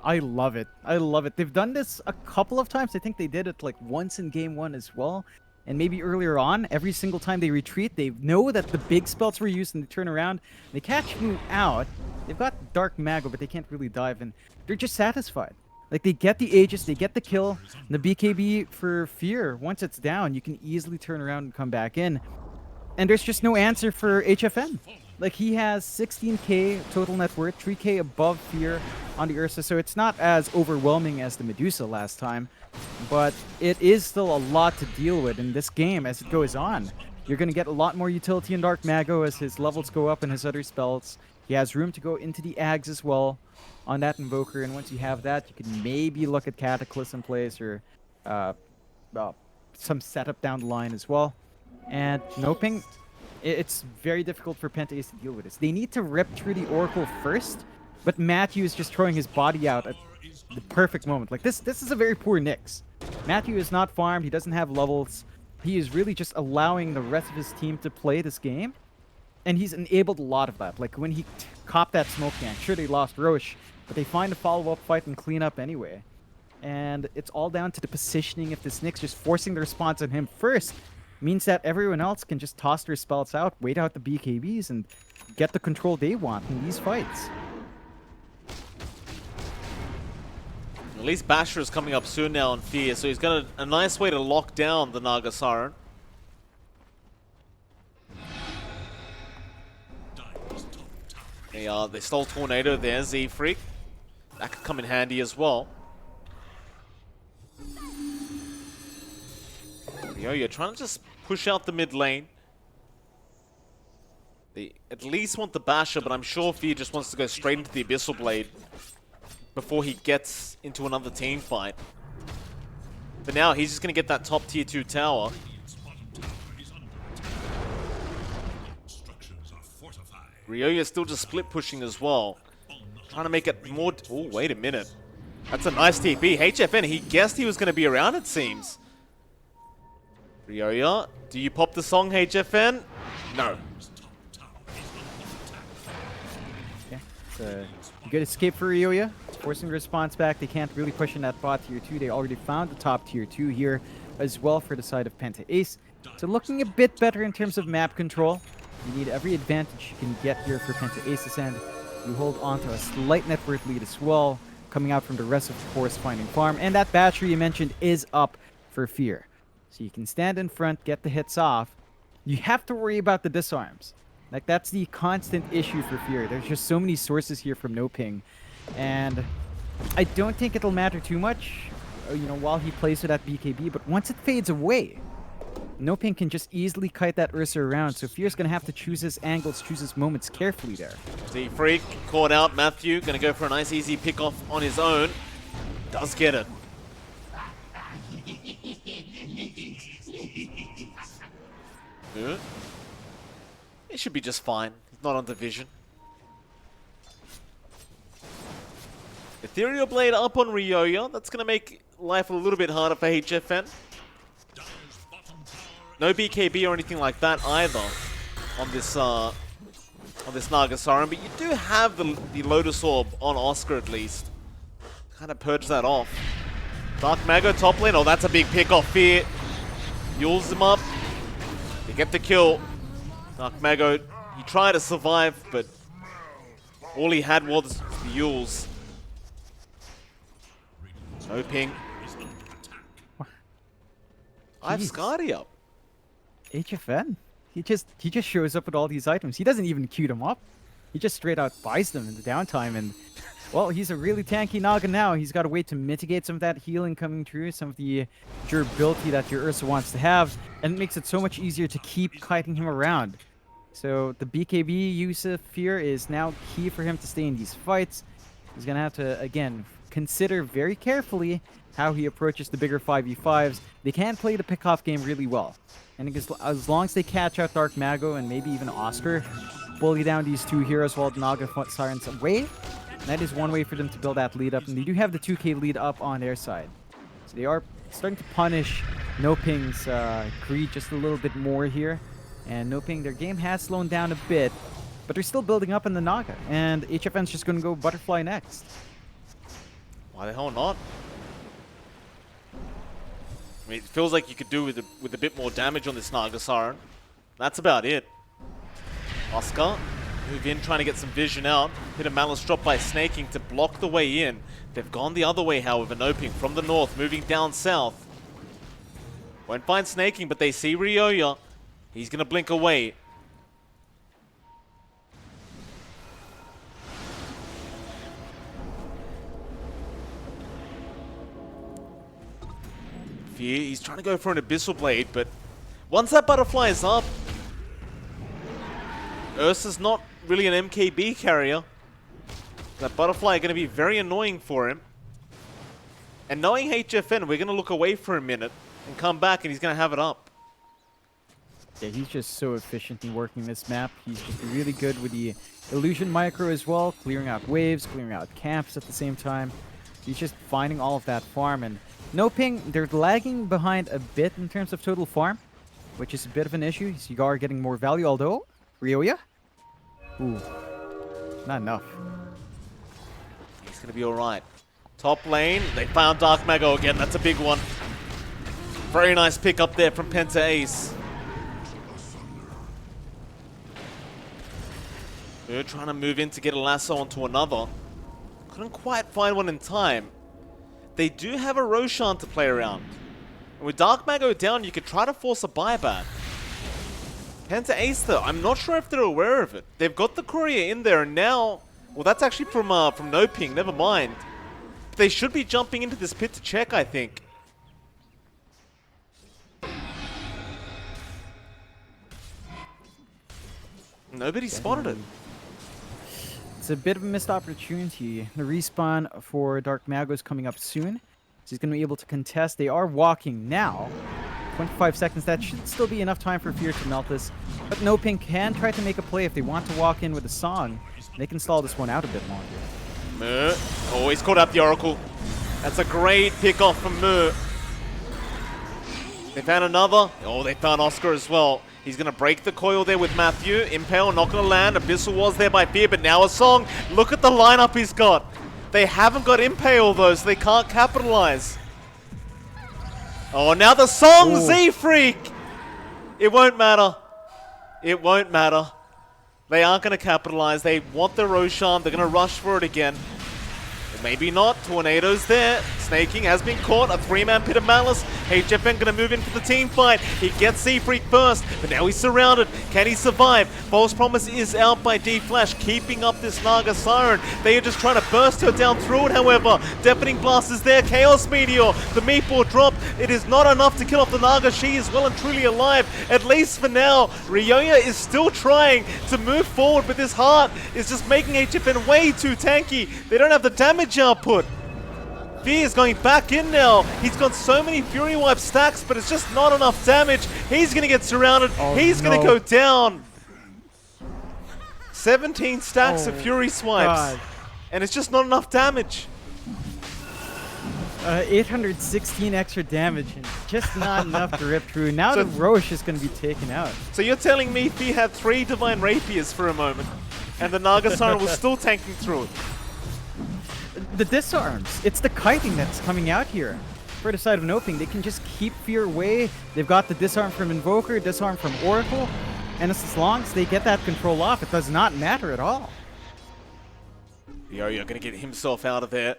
I love it. I love it. They've done this a couple of times. I think they did it like once in game 1 as well. And maybe earlier on, every single time they retreat, they know that the big spells were used and they turn around. They catch Mu out. They've got Dark Mago, but they can't really dive. And they're just satisfied. Like, they get the Aegis, they get the kill. And the BKB for Fear, once it's down, you can easily turn around and come back in. And there's just no answer for HFN. Like, he has 16k total net worth, 3k above Fear on the Ursa, so it's not as overwhelming as the Medusa last time, but it is still a lot to deal with in this game as it goes on. You're going to get a lot more utility in Dark Mago as his levels go up and his other spells. He has room to go into the Ags as well on that Invoker, and once you have that, you can maybe look at Cataclysm plays or some setup down the line as well. And NoPing, it's very difficult for PentAce to deal with this. They need to rip through the Oracle first, but Matthew is just throwing his body out at the perfect moment. Like, this is a very poor Nyx. Matthew is not farmed, he doesn't have levels. He is really just allowing the rest of his team to play this game, and he's enabled a lot of that. Like, when he copped that smoke gank, sure, they lost Roche, but they find a follow-up fight and clean up anyway. And it's all down to the positioning of this Nyx, just forcing the response on him first. means that everyone else can just toss their spells out, wait out the BKBs, and get the control they want in these fights. At least Basher is coming up soon now on Fear, so he's got a nice way to lock down the Naga Siren. They stole Tornado there, Z-Freak. That could come in handy as well. You're trying to just push out the mid lane. They at least want the Basher, but I'm sure Fear just wants to go straight into the Abyssal Blade before he gets into another team fight. But now he's just going to get that top tier 2 tower. Ryoya's still just split pushing as well. Trying to make it more... Oh, wait a minute. That's a nice TP. HFN, he guessed he was going to be around, it seems. Ryoya, do you pop the song, HFN? No. Okay, it's a good escape for Ryoya. It's forcing the response back. They can't really push in that bot tier 2. They already found the top tier 2 here as well for the side of PentAce. So looking a bit better in terms of map control. You need every advantage you can get here for PentAce's end. You hold on to a slight net worth lead as well, coming out from the rest of the course finding farm. And that battery you mentioned is up for Fear. So you can stand in front, get the hits off. You have to worry about the disarms. Like, that's the constant issue for Fear. There's just so many sources here from NoPing. And I don't think it'll matter too much, while he plays with that BKB. But once it fades away, NoPing can just easily kite that Ursa around, so Fear's gonna have to choose his angles, choose his moments carefully there. Z-Freak caught out. Matthew gonna go for a nice easy pick off on his own. Does get it. Good. It should be just fine. He's not on division. Ethereal Blade up on Ryoya. That's gonna make life a little bit harder for HFN. No BKB or anything like that either on this Naga Siren, but you do have the Lotus Orb on Oscar at least. Kind of purge that off. Dark Mago top lane. Oh, that's a big pick off Fear. Yules him up. They get the kill. Dark Mago, he tried to survive, but all he had was the Yules. NoPing. I have Skadi up. HFN? He just shows up with all these items. He doesn't even queue them up. He just straight out buys them in the downtime, and well, he's a really tanky Naga now. He's got to wait to mitigate some of that healing coming through, some of the durability that your Ursa wants to have, and it makes it so much easier to keep kiting him around. So the BKB use of Fear is now key for him to stay in these fights. He's gonna have to, again, consider very carefully how he approaches the bigger 5v5s. They can play the pick-off game really well. And as long as they catch out Dark Mago and maybe even Oscar, bully down these two heroes while Naga Siren's away, that is one way for them to build that lead up. And they do have the 2k lead up on their side. So they are starting to punish NoPing's greed just a little bit more here. And NoPing, their game has slowed down a bit, but they're still building up in the Naga. And HFN's just going to go Butterfly next. Why the hell not? I mean, it feels like you could do with a bit more damage on this Naga Siren. That's about it. Oscar, move in, trying to get some vision out. Hit a Malice drop by Snaking to block the way in. They've gone the other way, however. NoPing from the north, moving down south. Won't find Snaking, but they see Ryoya. He's going to blink away. He's trying to go for an Abyssal Blade, but once that Butterfly is up, Ursa's not really an MKB carrier. That Butterfly are going to be very annoying for him. And knowing HFN, we're going to look away for a minute and come back and he's going to have it up. Yeah, he's just so efficient in working this map. He's just really good with the Illusion Micro as well, clearing out waves, clearing out camps at the same time. He's just finding all of that farm, and NoPing, they're lagging behind a bit in terms of total farm, which is a bit of an issue. Cigar getting more value, although Ryoya? Ooh, not enough. He's going to be alright. Top lane, they found Dark Mago again. That's a big one. Very nice pick up there from PentAce. They're trying to move in to get a lasso onto another. Couldn't quite find one in time. They do have a Roshan to play around. And with Dark Mago down, you could try to force a buyback. PentAce though, I'm not sure if they're aware of it. They've got the courier in there and now... Well, that's actually from NoPing, never mind. They should be jumping into this pit to check, I think. Nobody spotted it. It's a bit of a missed opportunity. The respawn for Dark Mago is coming up soon. So he's going to be able to contest. They are walking now. 25 seconds. That should still be enough time for Fear to melt this. But NoPing can try to make a play if they want to walk in with a song. They can stall this one out a bit longer. Oh, he's caught up the Oracle. That's a great pick off from Mu. They found another. Oh, they found Oscar as well. He's going to break the coil there with Matthew. Impale not going to land. Abyssal was there by Fear, but now a song. Look at the lineup he's got. They haven't got Impale though, so they can't capitalize. Oh, now the song, Z-Freak! It won't matter. It won't matter. They aren't going to capitalize. They want the Roshan. They're going to rush for it again. Maybe not. Tornado's there. Snaking has been caught. A 3-man pit of Malice. HFN going to move in for the team fight. He gets Z-Freak first, but now he's surrounded. Can he survive? False Promise is out by D-Flash, keeping up this Naga Siren. They are just trying to burst her down through it, however. Deafening Blast is there. Chaos Meteor. The meatball drop. It is not enough to kill off the Naga. She is well and truly alive, at least for now. Ryoya is still trying to move forward, but this heart is just making HFN way too tanky. They don't have the damage output. Fear is going back in now. He's got so many Fury Wipe stacks, but it's just not enough damage. He's going to get surrounded. He's going to go down. 17 stacks of Fury Swipes. And it's just not enough damage. 816 extra damage and just not enough to rip through. Now the Roche is going to be taken out. So you're telling me Fear had 3 Divine Rapiers for a moment, and the Naga Siren was still tanking through it? The disarms. It's the kiting that's coming out here. For the side of NoPing, they can just keep Fear away. They've got the disarm from Invoker, disarm from Oracle, and as long as they get that control off, it does not matter at all. Yo-Yo gonna get himself out of there.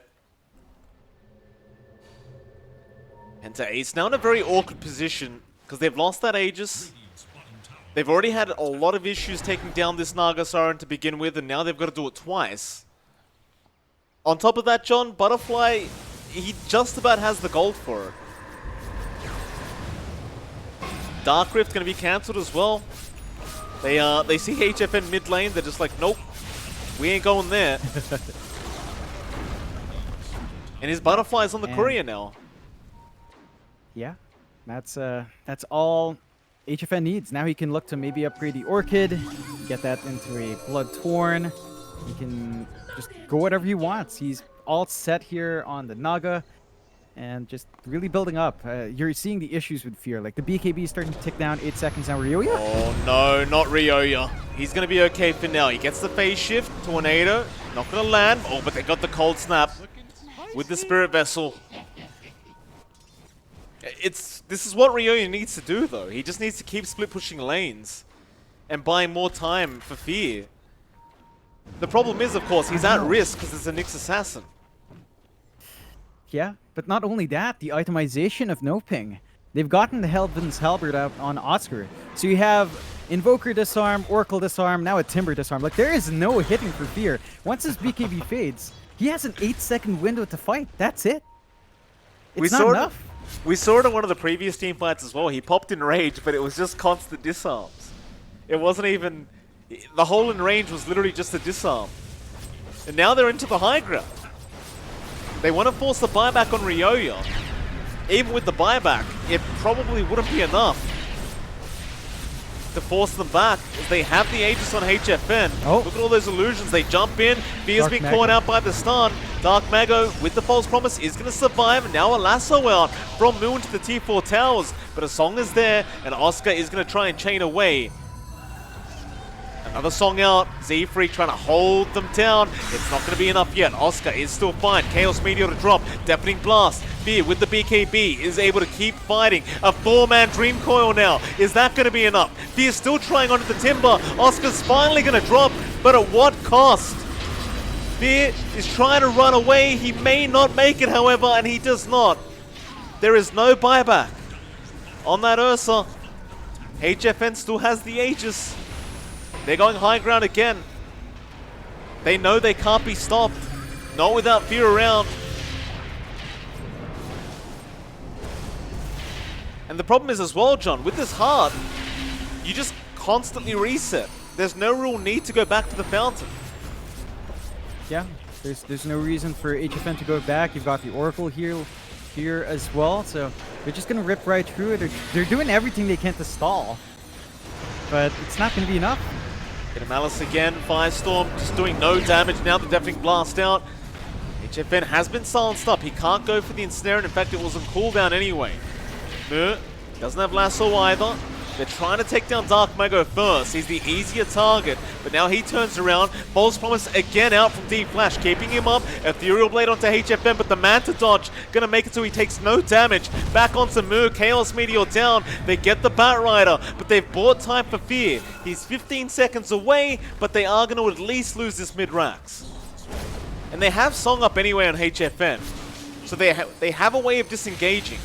PentAce now in a very awkward position because they've lost that Aegis. They've already had a lot of issues taking down this Naga Siren to begin with, and now they've got to do it twice. On top of that, John, Butterfly, he just about has the gold for it. Dark Rift going to be cancelled as well. They see HFN mid lane, they're just like, nope, we ain't going there. And his Butterfly's on the courier now. Yeah, that's all HFN needs. Now he can look to maybe upgrade the Orchid, get that into a Blood Torn. He can just go whatever he wants. He's all set here on the Naga and just really building up. You're seeing the issues with Fear. Like the BKB is starting to tick down. 8 seconds now. Ryoya? Oh no, not Ryoya. He's going to be okay for now. He gets the phase shift. Tornado. Not going to land. Oh, but they got the cold snap with the Spirit Vessel. This is what Ryoya needs to do though. He just needs to keep split pushing lanes and buying more time for Fear. The problem is, of course, he's at risk because it's a Nyx Assassin. Yeah, but not only that, the itemization of NoPing. They've gotten the Helvin's Halberd out on Oscar. So you have Invoker disarm, Oracle disarm, now a Timber disarm. Like, there is no hitting for Fear. Once his BKB fades, he has an 8-second window to fight. That's it. It's not enough. We saw it in one of the previous team fights as well. He popped in rage, but it was just constant disarms. It wasn't even... The hole in range was literally just a disarm. And now they're into the high ground. They want to force the buyback on Ryoya. Even with the buyback, it probably wouldn't be enough to force them back, as they have the Aegis on HFN. Oh. Look at all those illusions. They jump in. Fear's been caught out by the stun. Dark Mago with the False Promise is going to survive. Now a lasso out from Moon to the T4 towers. But a song is there, and Oscar is going to try and chain away. Another song out. Z-Freak trying to hold them down. It's not going to be enough yet. Oscar is still fine. Chaos Meteor to drop. Deafening Blast. Fear with the BKB is able to keep fighting. A 4-man Dream Coil now. Is that going to be enough? Fear still trying onto the Timber. Oscar's finally going to drop. but at what cost? Fear is trying to run away. He may not make it, however, and he does not. There is no buyback on that Ursa. HFN still has the Aegis. They're going high ground again. They know they can't be stopped. Not without Fear around. And the problem is as well, John, with this heart, you just constantly reset. There's no real need to go back to the fountain. Yeah, there's no reason for HFN to go back. You've got the Oracle here as well, so they're just gonna rip right through it. They're doing everything they can to stall, but it's not gonna be enough. Get a Malice again, Firestorm just doing no damage. Now the Deafening Blast out. HFN has been silenced up. He can't go for the Ensnare, and in fact it was on cooldown anyway. No, doesn't have Lasso either. They're trying to take down Dark Mago first. He's the easier target, but now he turns around. False Promise again out from D-Flash, keeping him up. Ethereal Blade onto HFN, but the Manta dodge gonna make it so he takes no damage. Back onto Mu, Chaos Meteor down. They get the Batrider, but they've bought time for Fear. He's 15 seconds away, but they are gonna at least lose this mid-rax. And they have Song up anyway on HFN, so they have a way of disengaging.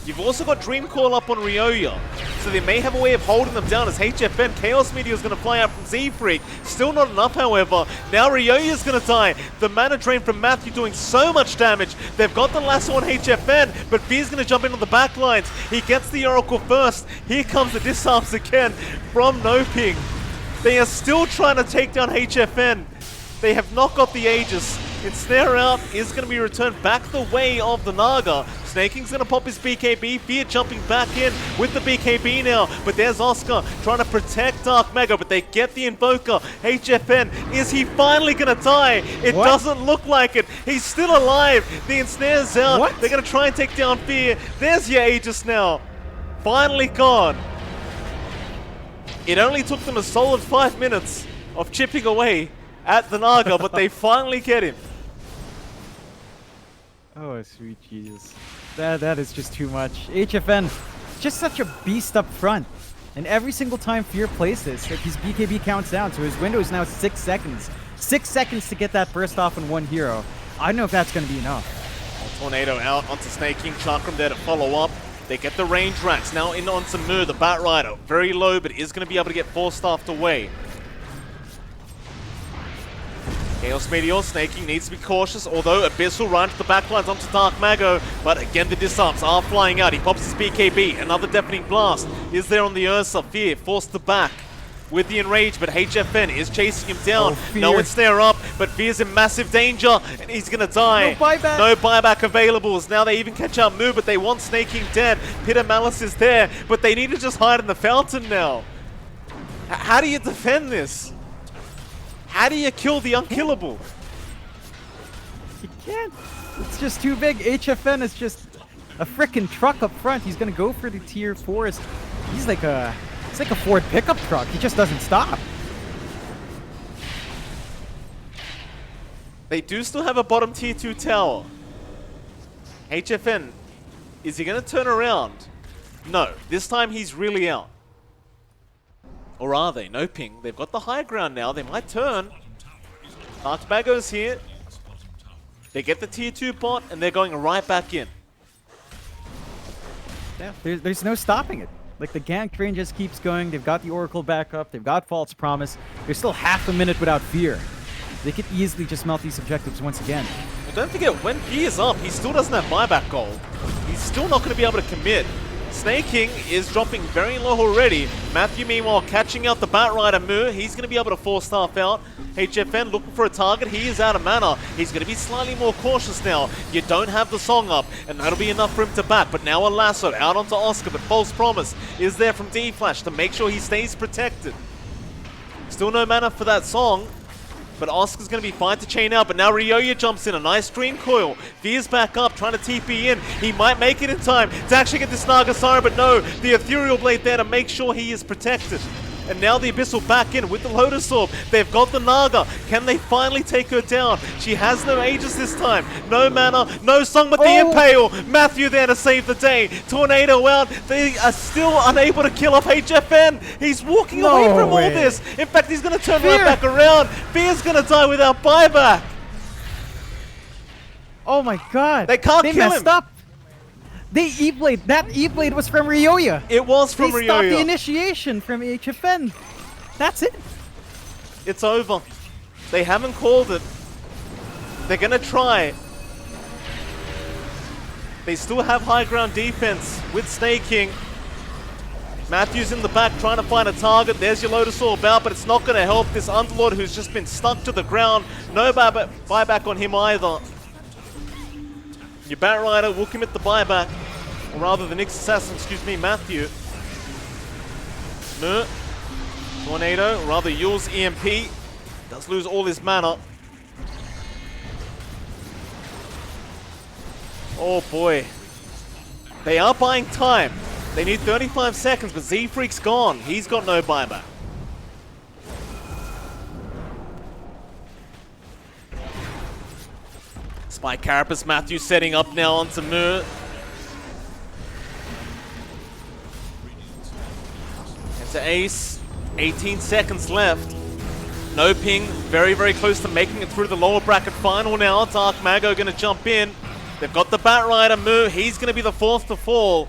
You've also got Dream Call up on Ryoya, so they may have a way of holding them down as HFN. Chaos Meteor is going to fly out from Z-Freak. Still not enough, however. Now Ryoya is going to die. The mana drain from Matthew doing so much damage. They've got the lasso on HFN, but Fear's going to jump in on the back lines. He gets the Oracle first. Here comes the disarms again from NoPing. They are still trying to take down HFN. They have not got the Aegis. Ensnare out is going to be returned back the way of the Naga. Snaking's going to pop his BKB. Fear jumping back in with the BKB now. But there's Oscar trying to protect Dark Mega, but they get the Invoker. HFN, is he finally going to die? It doesn't look like it. He's still alive. The Ensnare's out. They're going to try and take down Fear. There's your Aegis now. Finally gone. It only took them a solid 5 minutes of chipping away at the Naga, but they finally get him. Oh, sweet Jesus. That is just too much. HFN, just such a beast up front. And every single time Fear plays this, like his BKB counts down, so his window is now 6 seconds. 6 seconds to get that burst off on one hero. I don't know if that's going to be enough. Tornado out onto Snaking. Chakram there to follow up. They get the range racks. Now in onto Mu, the Batrider. Very low, but is going to be able to get 4-staffed away. Chaos Meteor, Snaking needs to be cautious, although Abyssal run to the backlines onto Dark Mago, but again the disarms are flying out. He pops his BKB, another Deafening Blast is there on the Ursa. Fear forced to back with the Enrage, but HFN is chasing him down. No Ensnare up, but Fear's in massive danger, and he's gonna die. No buyback. No buyback available. Now they even catch out Mu, but they want Snaking dead. Pitter Malice is there, but they need to just hide in the fountain now. How do you defend this? How do you kill the unkillable? You can't. It's just too big. HFN is just a freaking truck up front. He's gonna go for the tier 4s. He's like a Ford pickup truck. He just doesn't stop. They do still have a bottom tier 2 tower. HFN, is he gonna turn around? No, this time he's really out. Or are they? NoPing. They've got the high ground now. They might turn. Dark Mago's here. They get the tier 2 bot, and they're going right back in. Yeah, there's no stopping it. Like, the gank train just keeps going. They've got the Oracle back up. They've got False Promise. There's still half a minute without Fear. They could easily just melt these objectives once again. Well, don't forget, when Fear's up, he still doesn't have buyback gold. He's still not going to be able to commit. Snaking is dropping very low already. Matthew, meanwhile, catching out the Batrider Mu. He's going to be able to 4-staff out. HFN looking for a target. He is out of mana. He's going to be slightly more cautious now. You don't have the Song up, and that'll be enough for him to back. But now a lasso out onto Oscar, but False Promise is there from D-Flash to make sure he stays protected. Still no mana for that Song. But Oscar's going to be fine to chain out, but now Ryoya jumps in. A nice Dream Coil. Veer's back up, trying to TP in. He might make it in time to actually get this Nagasara, but no, the Ethereal Blade there to make sure he is protected. And now the Abyssal back in with the Lotus Orb. They've got the Naga. Can they finally take her down? She has no Aegis this time. No mana, no Song, but the Impale. Matthew there to save the day. Tornado out. They are still unable to kill off HFN. He's walking away from all this. In fact, he's going to turn right back around. Fear's going to die without buyback. Oh my god. They can't kill him. They messed up. They E-Blade. That E-Blade was from Ryoya. It was from Ryoya. They stopped the initiation from HFN. That's it. It's over. They haven't called it. They're going to try. They still have high ground defense with staking. Matthew's in the back trying to find a target. There's your Lotus Orb out, but it's not going to help this Underlord who's just been stuck to the ground. No buyback on him either. Your Batrider will commit the buyback. Or rather, the Nyx Assassin, excuse me, Matthew. Tornado, or rather Yule's EMP. Does lose all his mana. Oh boy. They are buying time. They need 35 seconds, but Z-Freak's gone. He's got no buyback. Spike Carapace, Matthew setting up now onto Mu. Into Ace. 18 seconds left. NoPing very, very close to making it through the lower bracket final now. Dark Mago going to jump in. They've got the Batrider, Mu. He's going to be the fourth to fall.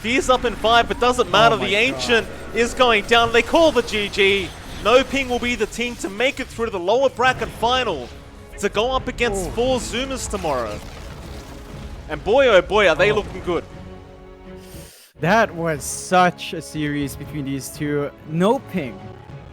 Fear's up in 5, but doesn't matter. The Ancient is going down. They call the GG. NoPing will be the team to make it through to the lower bracket final to go up against 4 Zoomers tomorrow. And boy, oh boy, are they looking good. That was such a series between these two. NoPing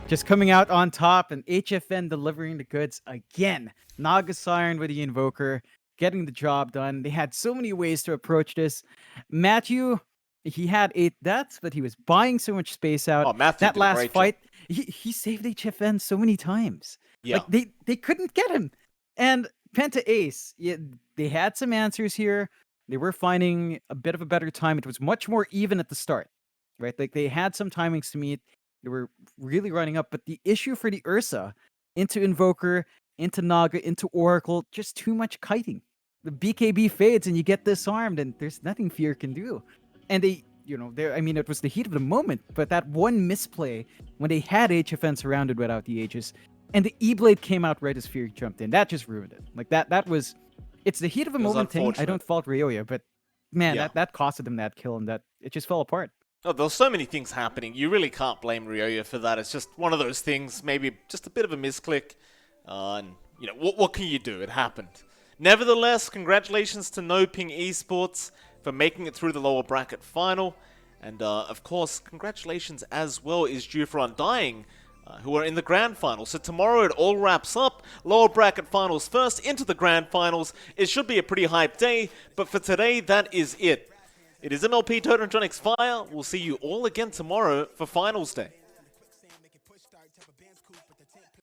just coming out on top and HFN delivering the goods again. Naga Siren with the Invoker, getting the job done. They had so many ways to approach this. Matthew, he had 8 deaths, but he was buying so much space out. Oh, Matthew that last fight, he saved HFN so many times. Yeah. Like they couldn't get him. And PentAce, they had some answers here. They were finding a bit of a better time. It was much more even at the start, right? Like they had some timings to meet. They were really running up. But the issue for the Ursa, into Invoker, into Naga, into Oracle, just too much kiting. The BKB fades and you get disarmed and there's nothing Fear can do. And they, I mean, it was the heat of the moment, but that one misplay when they had HFN surrounded without the Aegis, and the E-Blade came out right as Fear jumped in. That just ruined it. Like that was... It's the heat of a moment thing. I don't fault Ryoya, but man, that costed them that kill and that it just fell apart. Oh, there's so many things happening. You really can't blame Ryoya for that. It's just one of those things, maybe just a bit of a misclick. And, what can you do? It happened. Nevertheless, congratulations to NoPing Esports for making it through the lower bracket final. And, of course, congratulations as well is due for Undying, who are in the grand final. So tomorrow it all wraps up. Lower bracket finals first into the grand finals. It should be a pretty hype day, but for today, that is it. It is MLP johnxfire. We'll see you all again tomorrow for finals day.